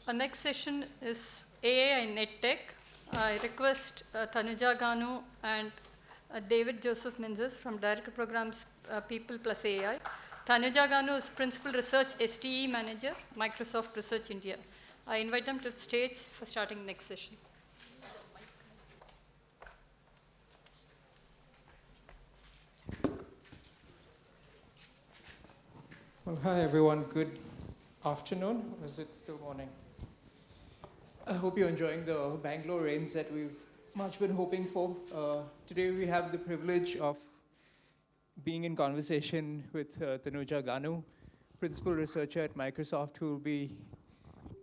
Our next session is AI and EdTech. I request Tanuja, Ganu and David Joseph Minzes from Director Programs People plus AI. Tanuja Ganu is Principal Research STE Manager, Microsoft Research India. I invite them to the stage for starting next session. Well, hi everyone, good afternoon, or is it still morning? I hope you're enjoying the Bangalore rains that we've much been hoping for. Today we have the privilege of being in conversation with Tanuja Ganu, Principal Researcher at Microsoft, who will be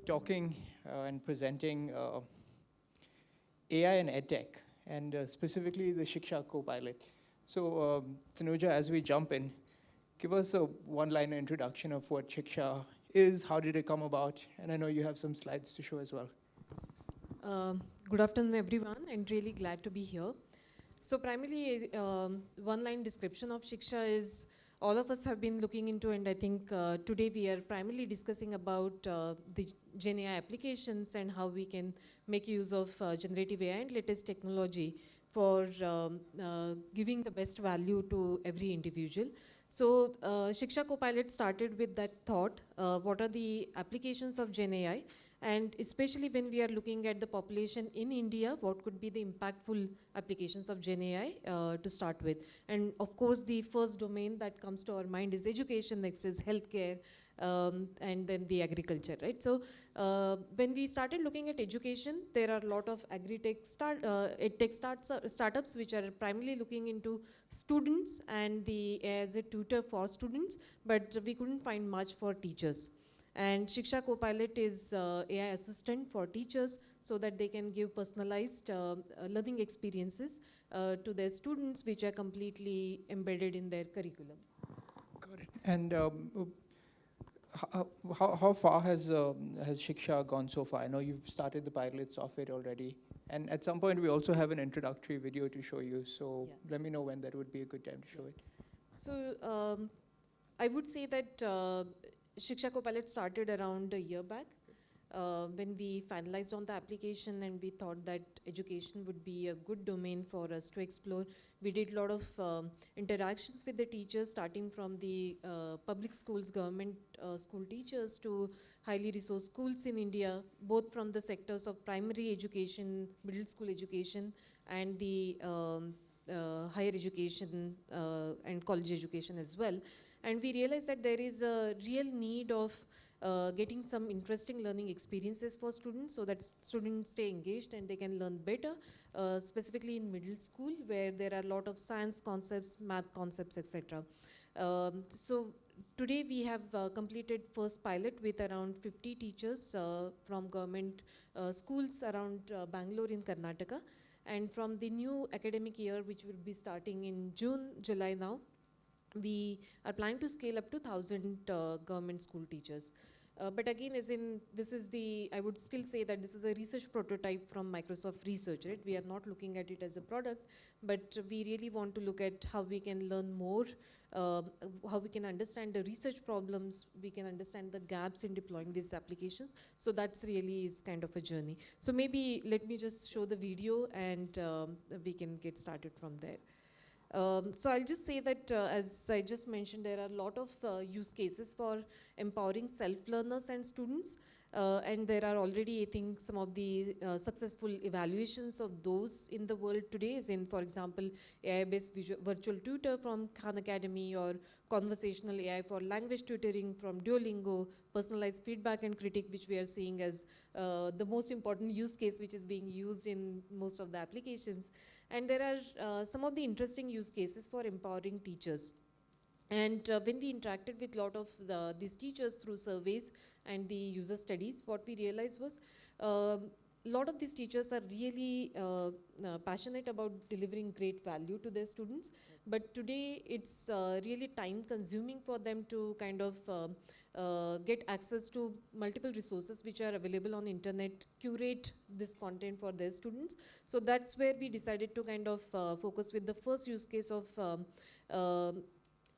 talking and presenting AI and EdTech, and specifically the Shiksha Copilot. So Tanuja, as we jump in, give us a one-liner introduction of what Shiksha is, how did it come about, and I know you have some slides to show as well. Good afternoon, everyone, and really glad to be here. So primarily, one-line description of Shiksha is all of us have been looking into, and I think today we are primarily discussing about the GenAI applications and how we can make use of generative AI and latest technology for giving the best value to every individual. So Shiksha Copilot started with that thought, what are the applications of GenAI? And especially when we are looking at the population in India, what could be the impactful applications of GenAI to start with? And of course, the first domain that comes to our mind is education, next is healthcare, and then the agriculture, right? So when we started looking at education, there are a lot of agri-tech EdTech startups which are primarily looking into students and the AI as a tutor for students, but we couldn't find much for teachers. And Shiksha Copilot is AI assistant for teachers so that they can give personalized learning experiences to their students, which are completely embedded in their curriculum. Got it. And how far has Shiksha gone so far? I know you've started the pilots of it already. And at some point, we also have an introductory video to show you. So let me know when that would be a good time to show it. So I would say that Shiksha Copilot started around a year back when we finalized on the application, and we thought that education would be a good domain for us to explore. We did a lot of interactions with the teachers, starting from the public schools, government school teachers, to highly resourced schools in India, both from the sectors of primary education, middle school education, and the higher education and college education as well. And we realized that there is a real need of getting some interesting learning experiences for students so that students stay engaged and they can learn better, specifically in middle school where there are a lot of science concepts, math concepts, etc. So today we have completed first pilot with around 50 teachers from government schools around Bangalore in Karnataka. And from the new academic year, which will be starting in June, July now, we are planning to scale up to 1,000 government school teachers. But again, I would still say that this is a research prototype from Microsoft Research, right? We are not looking at it as a product, but we really want to look at how we can learn more, how we can understand the research problems, we can understand the gaps in deploying these applications. So that's really is kind of a journey. So maybe let me just show the video and we can get started from there. So I'll just say that, as I just mentioned, there are a lot of use cases for empowering self-learners and students. And there are already, I think, some of the successful evaluations of those in the world today, as in, for example, AI-based virtual tutor from Khan Academy, or conversational AI for language tutoring from Duolingo, personalized feedback and critique, which we are seeing as the most important use case, which is being used in most of the applications. And there are some of the interesting use cases for empowering teachers. And when we interacted with a lot of these teachers through surveys and the user studies, what we realized was a lot of these teachers are really passionate about delivering great value to their students. But today, it's really time consuming for them to kind of get access to multiple resources which are available on internet, curate this content for their students. So that's where we decided to kind of focus with the first use case of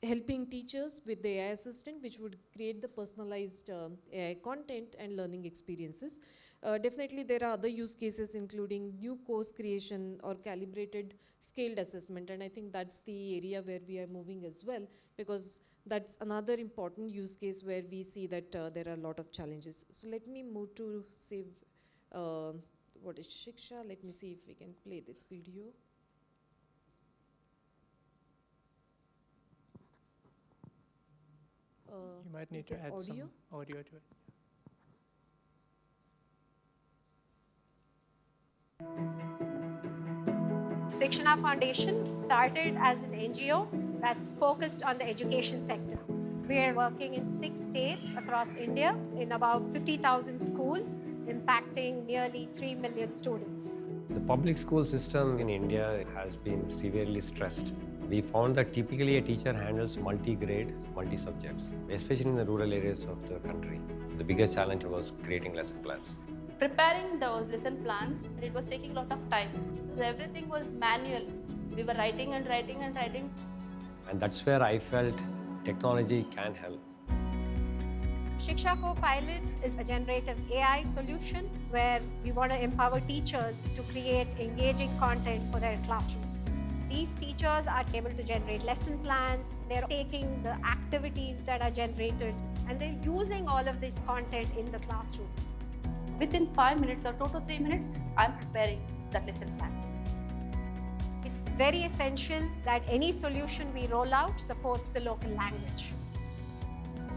helping teachers with the AI assistant, which would create the personalized AI content and learning experiences. Definitely there are other use cases including new course creation or calibrated scaled assessment, and I think that's the area where we are moving as well, because that's another important use case where we see that there are a lot of challenges. So let me move to save, what is Shiksha? Let me see if we can play this video. You might need to add audio? some audio to it. Siksha Foundation started as an NGO that's focused on the education sector. We are working in 6 states across India in about 50,000 schools, impacting nearly 3 million students. The public school system in India has been severely stressed. We found that typically a teacher handles multi-grade, multi-subjects, especially in the rural areas of the country. The biggest challenge was creating lesson plans. Preparing those lesson plans, it was taking a lot of time. So everything was manual. We were writing and writing and writing. And that's where I felt technology can help. Shiksha Copilot is a generative AI solution where we want to empower teachers to create engaging content for their classroom. These teachers are able to generate lesson plans, they're taking the activities that are generated, and they're using all of this content in the classroom. Within 5 minutes or 2 to 3 minutes, I'm preparing the lesson plans. It's very essential that any solution we roll out supports the local language.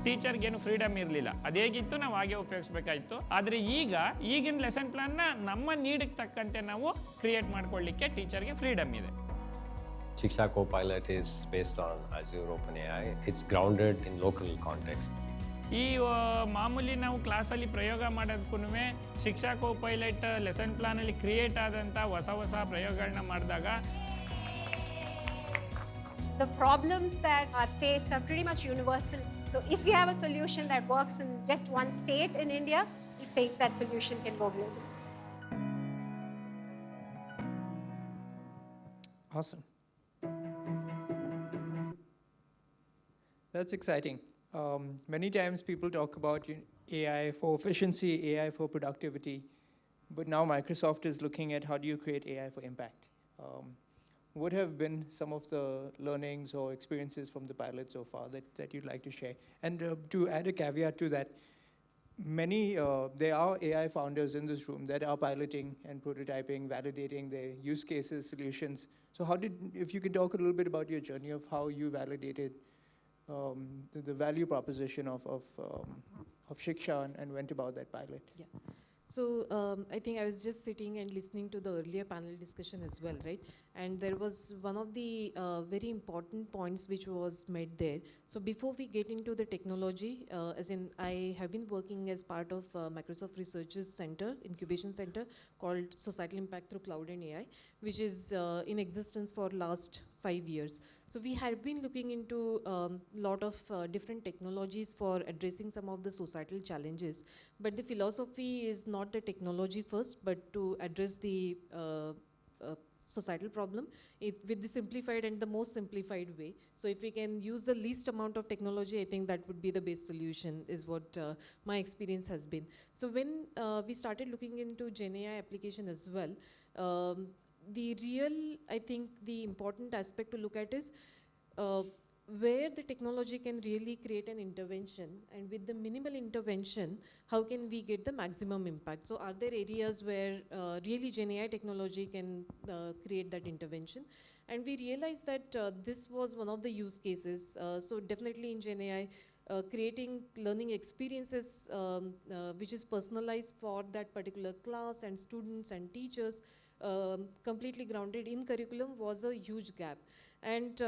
ಟೀಚರ್ಗೇನು freedom ಇರಲಿಲ್ಲ, ಅದೇಗಿತ್ತು ನಾವು ಹಾಗೆ ಉಪಯೋಗಿಸ್ಬೇಕಾಯಿತು. ಆದರೆ ಈಗಿನ lesson ಪ್ಲಾನ್ನ ನಮ್ಮ ನೀಡಿಗೆ ತಕ್ಕಂತೆ ನಾವು ಕ್ರಿಯೇಟ್ ಮಾಡ್ಕೊಳ್ಳಿಕ್ಕೆ ಟೀಚರ್ಗೆ ಫ್ರೀಡಮ್ ಇದೆ. Shiksha Copilot is based on Azure OpenAI. It's grounded in local context. ಈ ಮಾಮೂಲಿ ನಾವು ಕ್ಲಾಸಲ್ಲಿ ಪ್ರಯೋಗ ಮಾಡೋದಕ್ಕೂ ಶಿಕ್ಷಾ ಕೋಪೈಲಟ್ ಲೆಸನ್ ಪ್ಲಾನಲ್ಲಿ ಕ್ರಿಯೇಟ್ ಆದಂಥ ಹೊಸ ಪ್ರಯೋಗಗಳನ್ನ ಮಾಡಿದಾಗ The problems that are faced are pretty much universal. So if we have a solution that works in just one state in India, we think that solution can go global. Awesome. That's exciting. Many times people talk about AI for efficiency, AI for productivity, but now Microsoft is looking at how do you create AI for impact. What have been some of the learnings or experiences from the pilot so far that you'd like to share? And to add a caveat to that, there are AI founders in this room that are piloting and prototyping, validating their use cases, solutions. So if you can talk a little bit about your journey of how you validated the value proposition of Shiksha and went about that pilot. Yeah. So I think I was just sitting and listening to the earlier panel discussion as well, right? And there was one of the very important points which was made there. So before we get into the technology, as in I have been working as part of Microsoft Research's center, incubation center called Societal Impact Through Cloud and AI, which is in existence for last 5 years. So we had been looking into lot of different technologies for addressing some of the societal challenges. But the philosophy is not the technology first, but to address the societal problem with the simplified and the most simplified way. So if we can use the least amount of technology, I think that would be the best solution, is what my experience has been. So when we started looking into GenAI application as well, I think the important aspect to look at is where the technology can really create an intervention, and with the minimal intervention, how can we get the maximum impact? So are there areas where really GenAI technology can create that intervention? And we realized that this was one of the use cases. So definitely in GenAI, creating learning experiences which is personalized for that particular class and students and teachers, completely grounded in curriculum, was a huge gap. And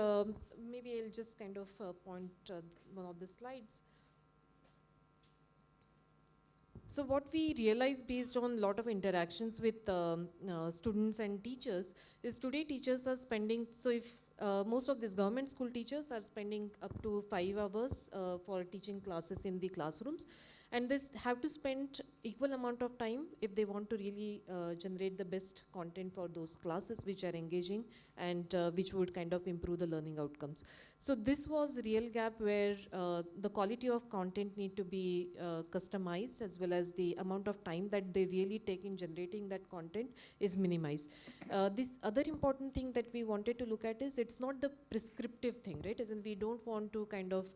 maybe I'll just kind of point one of the slides. So what we realized based on a lot of interactions with students and teachers is today teachers are spending, so if most of these government school teachers are spending up to 5 hours for teaching classes in the classrooms, and they have to spend equal amount of time if they want to really generate the best content for those classes which are engaging and which would kind of improve the learning outcomes. So this was a real gap where the quality of content need to be customized, as well as the amount of time that they really take in generating that content is minimized. This other important thing that we wanted to look at is it's not the prescriptive thing, right? As in, we don't want to kind of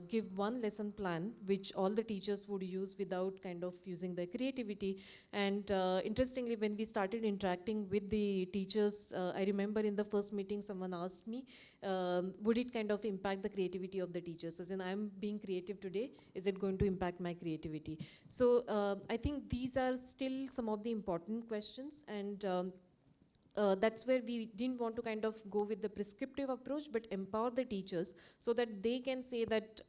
give one lesson plan which all the teachers would use without kind of using their creativity. And interestingly, when we started interacting with the teachers, I remember in the first meeting someone asked me, would it kind of impact the creativity of the teachers? As in, I'm being creative today, is it going to impact my creativity? So I think these are still some of the important questions, and that's where we didn't want to kind of go with the prescriptive approach, but empower the teachers so that they can say that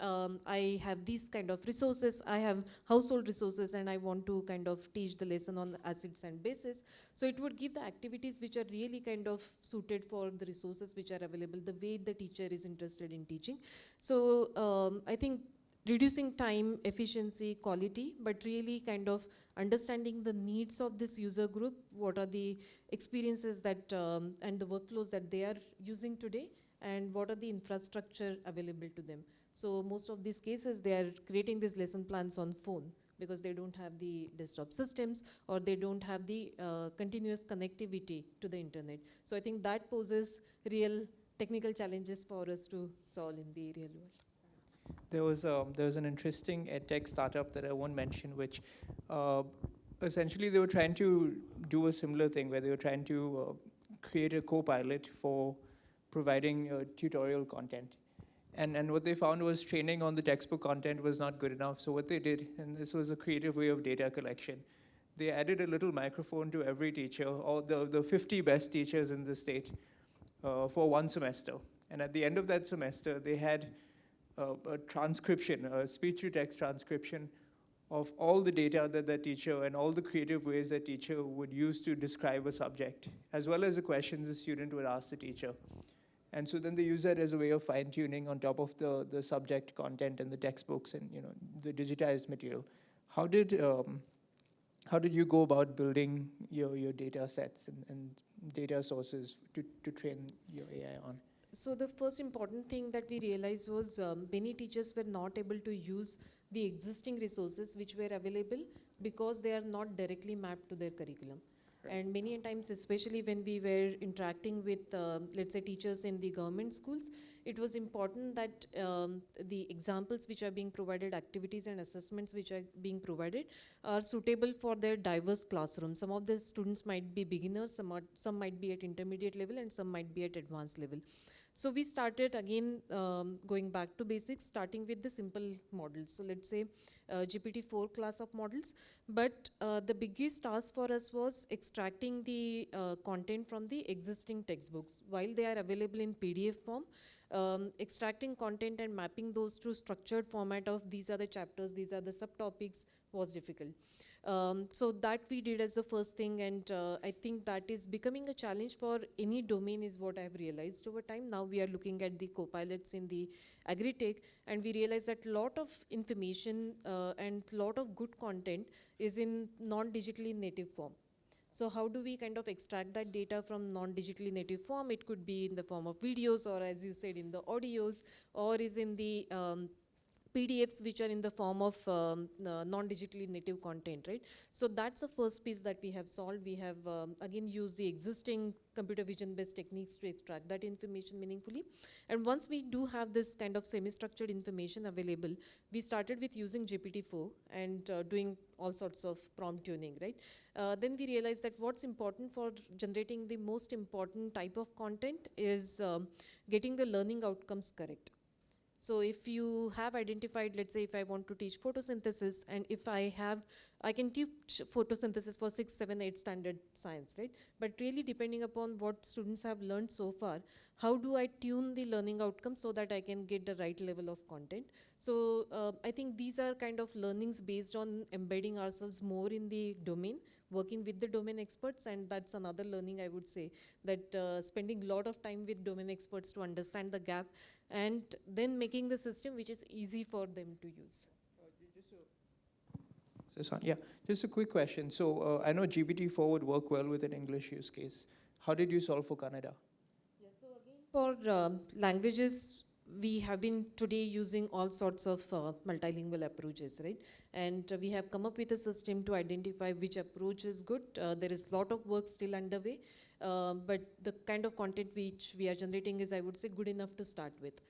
I have these kind of resources, I have household resources, and I want to kind of teach the lesson on acids and bases. So it would give the activities which are really kind of suited for the resources which are available, the way the teacher is interested in teaching. So I think reducing time, efficiency, quality, but really kind of understanding the needs of this user group, what are the experiences that and the workflows that they are using today, and what are the infrastructure available to them. So most of these cases, they are creating these lesson plans on phone because they don't have the desktop systems, or they don't have the continuous connectivity to the internet. So I think that poses real technical challenges for us to solve in the real world. There was an interesting EdTech startup that I won't mention, which essentially they were trying to do a similar thing where they were trying to create a copilot for providing tutorial content. And what they found was training on the textbook content was not good enough. So what they did, and this was a creative way of data collection, they added a little microphone to every teacher, or the 50 best teachers in the state for one semester. And at the end of that semester, they had a transcription, a speech-to-text transcription of all the data that the teacher and all the creative ways that teacher would use to describe a subject, as well as the questions the student would ask the teacher. And so then they use that as a way of fine-tuning on top of the subject content and the textbooks and the digitized material. How did you go about building your data sets and data sources to train your AI on? So the first important thing that we realized was many teachers were not able to use the existing resources which were available because they are not directly mapped to their curriculum. Right. And many times, especially when we were interacting with, let's say, teachers in the government schools, it was important that the examples which are being provided, activities and assessments which are being provided, are suitable for their diverse classrooms. Some of the students might be beginners, some might be at intermediate level, and some might be at advanced level. So we started again going back to basics, starting with the simple models. So let's say GPT-4 class of models. But the biggest task for us was extracting the content from the existing textbooks. While they are available in PDF form, extracting content and mapping those to structured format of these are the chapters, these are the subtopics was difficult. So that we did as the first thing, and I think that is becoming a challenge for any domain is what I've realized over time. Now we are looking at the copilots in the agri-tech, and we realize that lot of information and lot of good content is in non-digitally native form. So how do we kind of extract that data from non-digitally native form? It could be in the form of videos, or as you said, in the audios, or is in the PDFs which are in the form of non-digitally native content, right? So that's the first piece that we have solved. We have again used the existing computer vision based techniques to extract that information meaningfully. And once we do have this kind of semi-structured information available, we started with using GPT-4 and doing all sorts of prompt tuning, right? Then we realized that what's important for generating the most important type of content is getting the learning outcomes correct. So if you have identified, let's say if I want to teach photosynthesis, and if I can teach photosynthesis for 6, 7, 8 standard science, right? But really depending upon what students have learned so far, how do I tune the learning outcomes so that I can get the right level of content? So I think these are kind of learnings based on embedding ourselves more in the domain, working with the domain experts, and that's another learning I would say, that spending a lot of time with domain experts to understand the gap, and then making the system which is easy for them to use. Yeah, just a quick question. So I know GPT-4 would work well with an English use case. How did you solve for Kannada? Yeah, so again, for languages, we have been today using all sorts of multilingual approaches, right? And we have come up with a system to identify which approach is good. There is a lot of work still underway, but the kind of content which we are generating is, I would say, good enough to start with.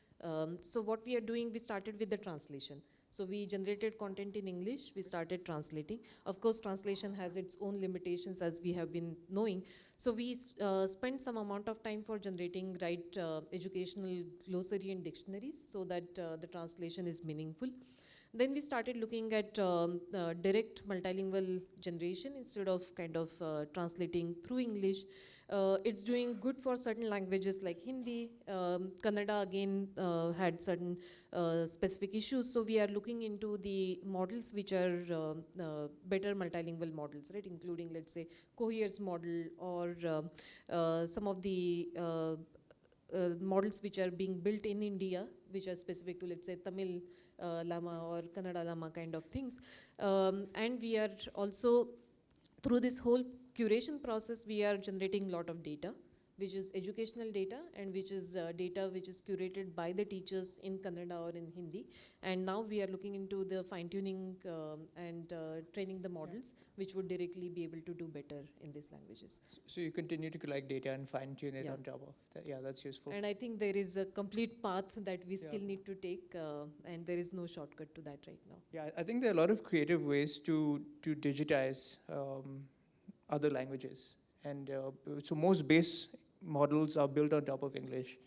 So what we are doing, we started with the translation. So we generated content in English, we started translating. Of course, translation has its own limitations, as we have been knowing. So we spent some amount of time for generating educational glossary and dictionaries so that the translation is meaningful. Then we started looking at direct multilingual generation instead of kind of translating through English. It's doing good for certain languages like Hindi. Kannada again had certain specific issues. So we are looking into the models which are better multilingual models, right? Including, let's say, Cohere's model or some of the models which are being built in India, which are specific to, let's say, Tamil Lama or Kannada Lama kind of things. And we are also, through this whole curation process, we are generating a lot of data, which is educational data, and which is data which is curated by the teachers in Kannada or in Hindi. And now we are looking into the fine-tuning and training the models, which would directly be able to do better in these languages. So you continue to collect data and fine-tune it Yeah. on top of that. Yeah, that's useful. And I think there is a complete path that we Yeah. still need to take, and there is no shortcut to that right now. Yeah, I think there are a lot of creative ways to digitize other languages. And so most base models are built on top of English.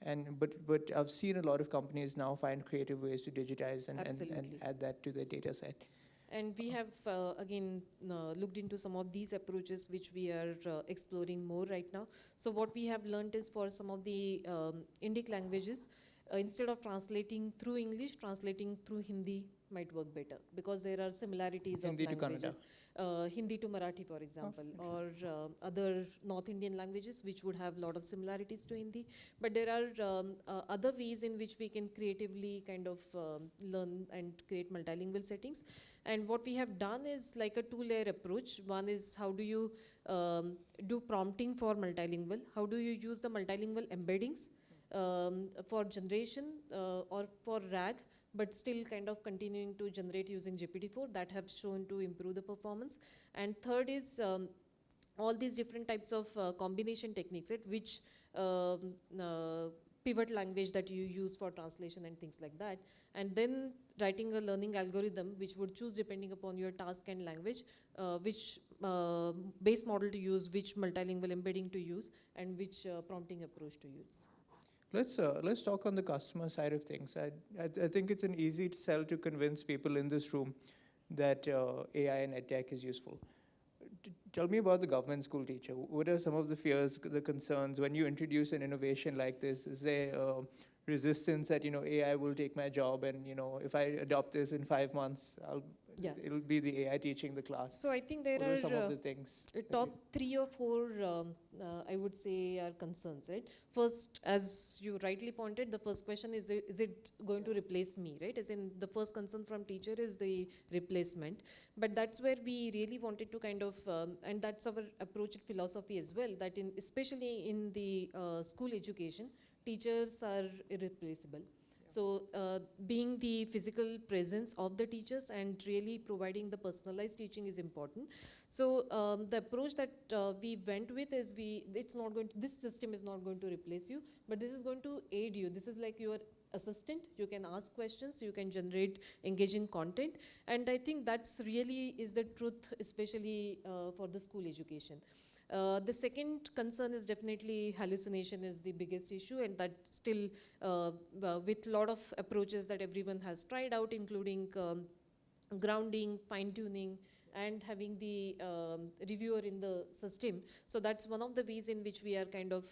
But I've seen a lot of companies now find creative ways to digitize and Absolutely. add that to their data set. And we have, again, looked into some of these approaches which we are exploring more right now. So what we have learned is for some of the Indic languages, instead of translating through English, translating through Hindi might work better, because there are similarities Hindi of to languages. Hindi to Marathi, for example, or other North Indian languages which would have a lot of similarities to Hindi. But there are other ways in which we can creatively kind of learn and create multilingual settings. And what we have done is like a two-layer approach. One is, how do you do prompting for multilingual? How do you use the multilingual embeddings for generation or for RAG, but still kind of continuing to generate using GPT-4 that have shown to improve the performance. And third is all these different types of combination techniques, right, which pivot language that you use for translation and things like that. And then writing a learning algorithm which would choose, depending upon your task and language, which base model to use, which multilingual embedding to use, and which prompting approach to use. Let's talk on the customer side of things. I think it's an easy sell to convince people in this room that AI and EdTech is useful. Tell me about the government school teacher. What are some of the fears, the concerns when you introduce an innovation like this? Is there resistance that AI will take my job, and if I adopt this in 5 months, it'll be the AI teaching the class? So I think there what are some of the things top 3 or 4 I would say are concerns, right? First, as you rightly pointed, the first question is it going to replace me, right? As in, the first concern from teacher is the replacement. But that's where we really wanted to kind of, and that's our approach and philosophy as well, that especially in the school education, teachers are irreplaceable. So being the physical presence of the teachers and really providing the personalized teaching is important. So the approach that we went with is this system is not going to replace you, but this is going to aid you. This is like your assistant. You can ask questions, you can generate engaging content. And I think that's really is the truth, especially for the school education. The second concern is definitely hallucination is the biggest issue, and that still with a lot of approaches that everyone has tried out, including grounding, fine-tuning, and having the reviewer in the system. So that's one of the ways in which we are kind of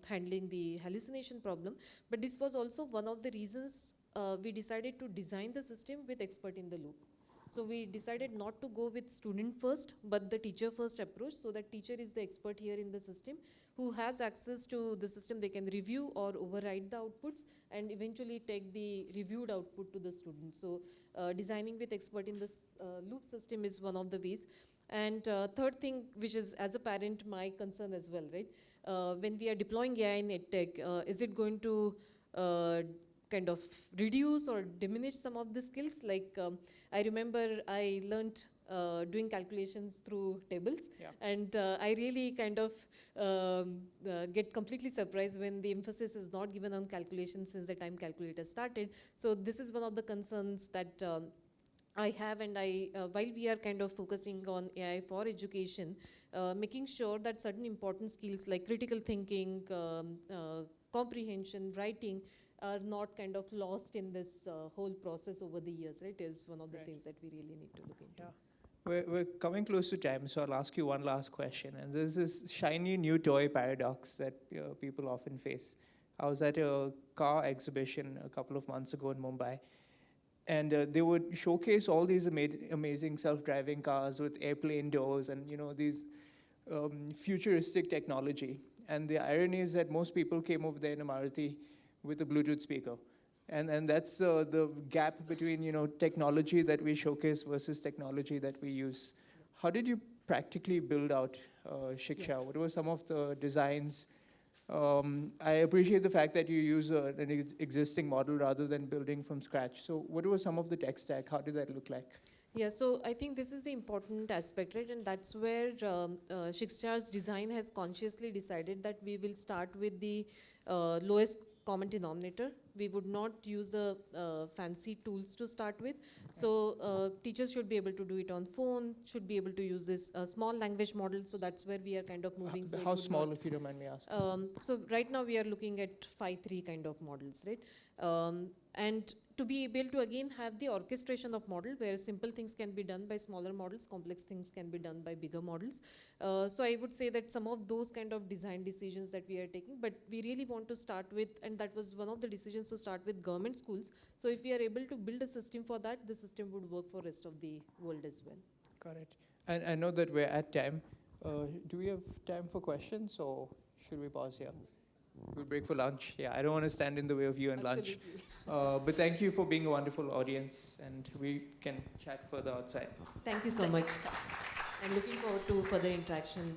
handling the hallucination problem. But this was also one of the reasons we decided to design the system with expert in the loop. So we decided not to go with student first, but the teacher first approach, so that teacher is the expert here in the system who has access to the system. They can review or override the outputs and eventually take the reviewed output to the student. So designing with expert in this loop system is one of the ways. And third thing, which is as a parent my concern as well, right? When we are deploying AI in EdTech, is it going to kind of reduce or diminish some of the skills? Like I remember I learned doing calculations through tables, and I really kind of get completely surprised when the emphasis is not given on calculation since the time calculator started. So this is one of the concerns that I have, and while we are kind of focusing on AI for education, making sure that certain important skills like critical thinking, comprehension, writing, are not kind of lost in this whole process over the years, right? Is one of the things that we really need to look into. We're coming close to time, so I'll ask you one last question. And there's this shiny new toy paradox that people often face. I was at a car exhibition a couple of months ago in Mumbai, and they would showcase all these amazing self-driving cars with airplane doors and these futuristic technology. And the irony is that most people came over there in a Maruti with a Bluetooth speaker. And that's the gap between technology that we showcase versus technology that we use. How did you practically build out Shiksha? What were some of the designs? I appreciate the fact that you use an existing model rather than building from scratch. So what were some of the tech stack? How did that look like? Yeah, so I think this is the important aspect, right? And that's where Shiksha's design has consciously decided that we will start with the lowest common denominator. We would not use the fancy tools to start with. So teachers should be able to do it on phone, should be able to use this small language model. So that's where we are kind of moving. So how small, if you don't mind me asking? So right now we are looking at 5.3 kind of models, right? And to be able to again have the orchestration of model where simple things can be done by smaller models, complex things can be done by bigger models. So I would say that some of those kind of design decisions that we are taking, but we really want to start with, and that was one of the decisions to start with government schools. So if we are able to build a system for that, the system would work for rest of the world as well. Got it. And I know that we're at time. Do we have time for questions, or should we pause here? We'll break for lunch. Yeah, I don't want to stand in the way of you and lunch. But thank you for being a wonderful audience, and we can chat further outside. Thank you so much. I'm looking forward to further interaction